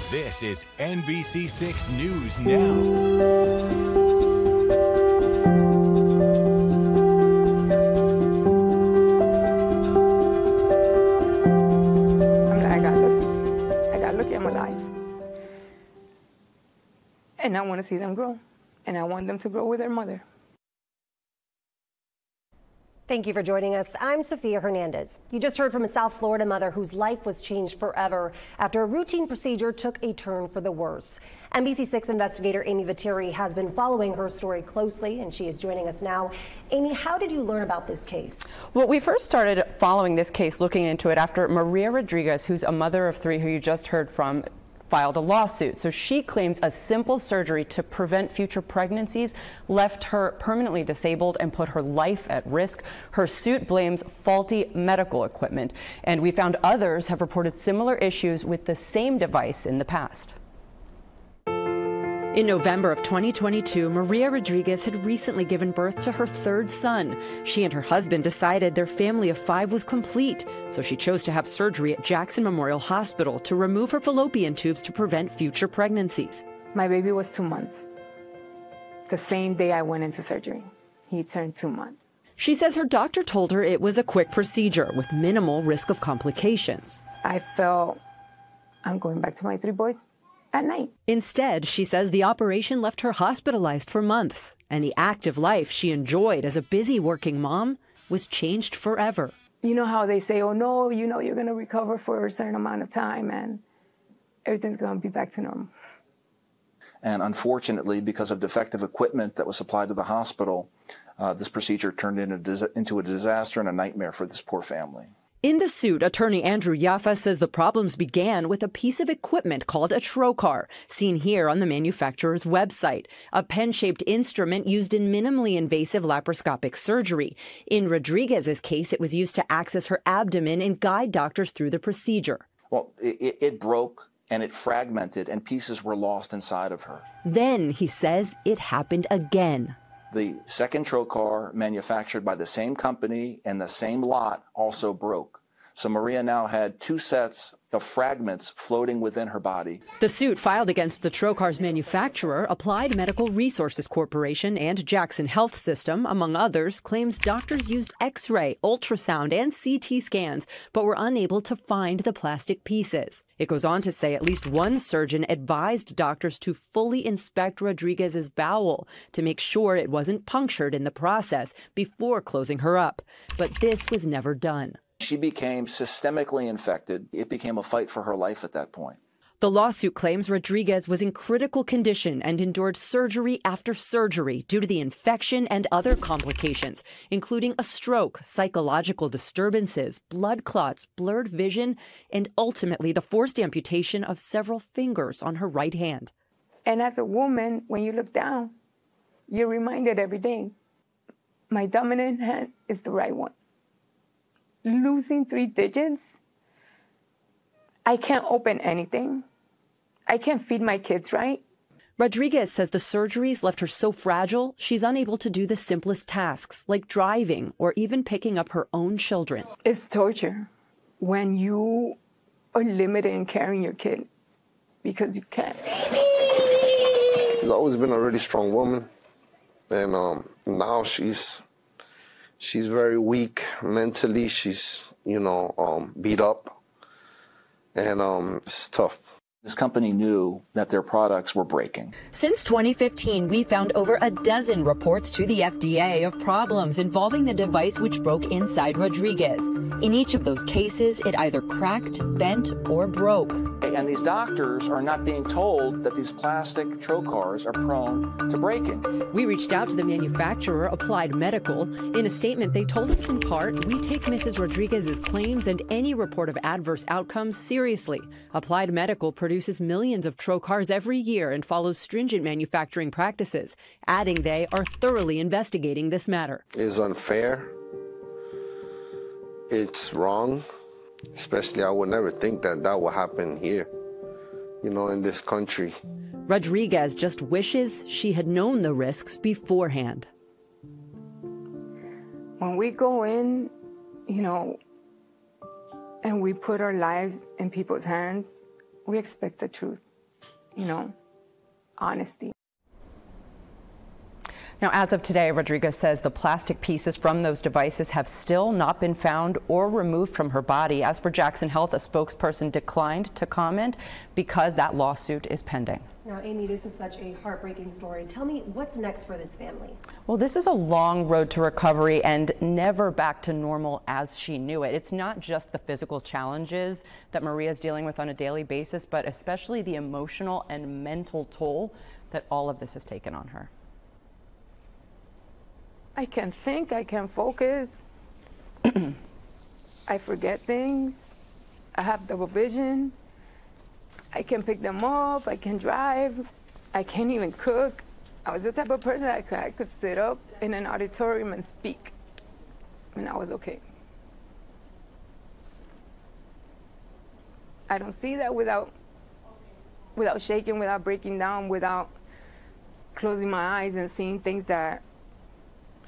This is NBC6 News Now. And I want to see them grow, and I want them to grow with their mother. Thank you for joining us. I'm Sophia Hernandez. You just heard from a South Florida mother whose life was changed forever after a routine procedure took a turn for the worse. NBC6 investigator Amy Viteri has been following her story closely, and she is joining us now. Amy, how did you learn about this case? Well, we first started following this case, looking into it after Maria Rodriguez, who's a mother of three who you just heard from, filed a lawsuit. So she claims a simple surgery to prevent future pregnancies left her permanently disabled and put her life at risk. Her suit blames faulty medical equipment, and we found others have reported similar issues with the same device in the past. In November of 2022, Maria Rodriguez had recently given birth to her third son. She and her husband decided their family of 5 was complete, so she chose to have surgery at Jackson Memorial Hospital to remove her fallopian tubes to prevent future pregnancies. My baby was 2 months. The same day I went into surgery, he turned 2 months. She says her doctor told her it was a quick procedure with minimal risk of complications. I felt I'm going back to my 3 boys at night. Instead, she says the operation left her hospitalized for months, and the active life she enjoyed as a busy working mom was changed forever. You know how they say, oh no, you know you're going to recover for a certain amount of time and everything's going to be back to normal. And unfortunately, because of defective equipment that was supplied to the hospital, this procedure turned into a disaster and a nightmare for this poor family. In the suit, attorney Andrew Yaffa says the problems began with a piece of equipment called a trocar, seen here on the manufacturer's website, a pen-shaped instrument used in minimally invasive laparoscopic surgery. In Rodriguez's case, it was used to access her abdomen and guide doctors through the procedure. Well, it broke and it fragmented and pieces were lost inside of her. Then, he says, it happened again. The second trocar, manufactured by the same company and the same lot, also broke. So Maria now had 2 sets of fragments floating within her body. The suit filed against the trocar's manufacturer, Applied Medical Resources Corporation, and Jackson Health System, among others, claims doctors used X-ray, ultrasound, and CT scans, but were unable to find the plastic pieces. It goes on to say at least one surgeon advised doctors to fully inspect Rodriguez's bowel to make sure it wasn't punctured in the process before closing her up. But this was never done. She became systemically infected. It became a fight for her life at that point. The lawsuit claims Rodriguez was in critical condition and endured surgery after surgery due to the infection and other complications, including a stroke, psychological disturbances, blood clots, blurred vision, and ultimately the forced amputation of several fingers on her right hand. And as a woman, when you look down, you're reminded every day, my dominant hand is the right one. Losing 3 digits, I can't open anything. I can't feed my kids right. Rodriguez says the surgeries left her so fragile, she's unable to do the simplest tasks, like driving or even picking up her own children. It's torture when you are limited in carrying your kid because you can't. She's always been a really strong woman, and now she's very weak mentally. She's, beat up, and it's tough. This company knew that their products were breaking. Since 2015, we found over a dozen reports to the FDA of problems involving the device which broke inside Rodriguez. In each of those cases, it either cracked, bent, or broke. And these doctors are not being told that these plastic trocars are prone to breaking. We reached out to the manufacturer, Applied Medical. In a statement, they told us in part, we take Mrs. Rodriguez's claims and any report of adverse outcomes seriously. Applied Medical produces millions of trocars every year and follows stringent manufacturing practices, adding they are thoroughly investigating this matter. It's unfair. It's wrong. Especially, I would never think that would happen here, in this country. Rodriguez just wishes she had known the risks beforehand. When we go in, and we put our lives in people's hands, we expect the truth. honesty. Now, as of today, Rodriguez says the plastic pieces from those devices have still not been found or removed from her body. As for Jackson Health, a spokesperson declined to comment because that lawsuit is pending. Now, Amy, this is such a heartbreaking story. Tell me, what's next for this family? Well, this is a long road to recovery and never back to normal as she knew it. It's not just the physical challenges that Maria is dealing with on a daily basis, but especially the emotional and mental toll that all of this has taken on her. I can't think, I can't focus. I forget things. I have double vision. I can pick them up, I can drive. I can't even cook. I was the type of person that I could sit up in an auditorium and speak, and I was okay. I don't see that without shaking, without breaking down, without closing my eyes and seeing things that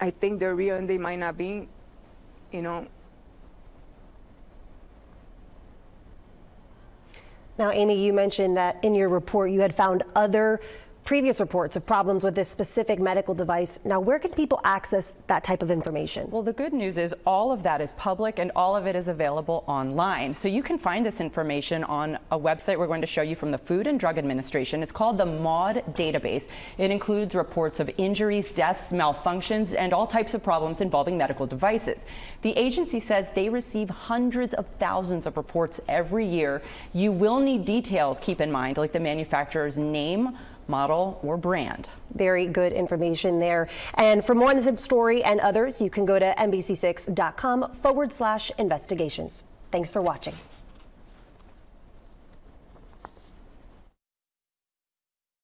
I think they're real and they might not be, Now, Amy, you mentioned that in your report you had found other previous reports of problems with this specific medical device. Now, where can people access that type of information? Well, the good news is all of that is public and all of it is available online. So you can find this information on a website we're going to show you from the Food and Drug Administration. It's called the MAUD database. It includes reports of injuries, deaths, malfunctions, and all types of problems involving medical devices. The agency says they receive hundreds of thousands of reports every year. You will need details, keep in mind, like the manufacturer's name, model, or brand. Very good information there. And for more on this story and others, you can go to NBC6.com/investigations. Thanks for watching.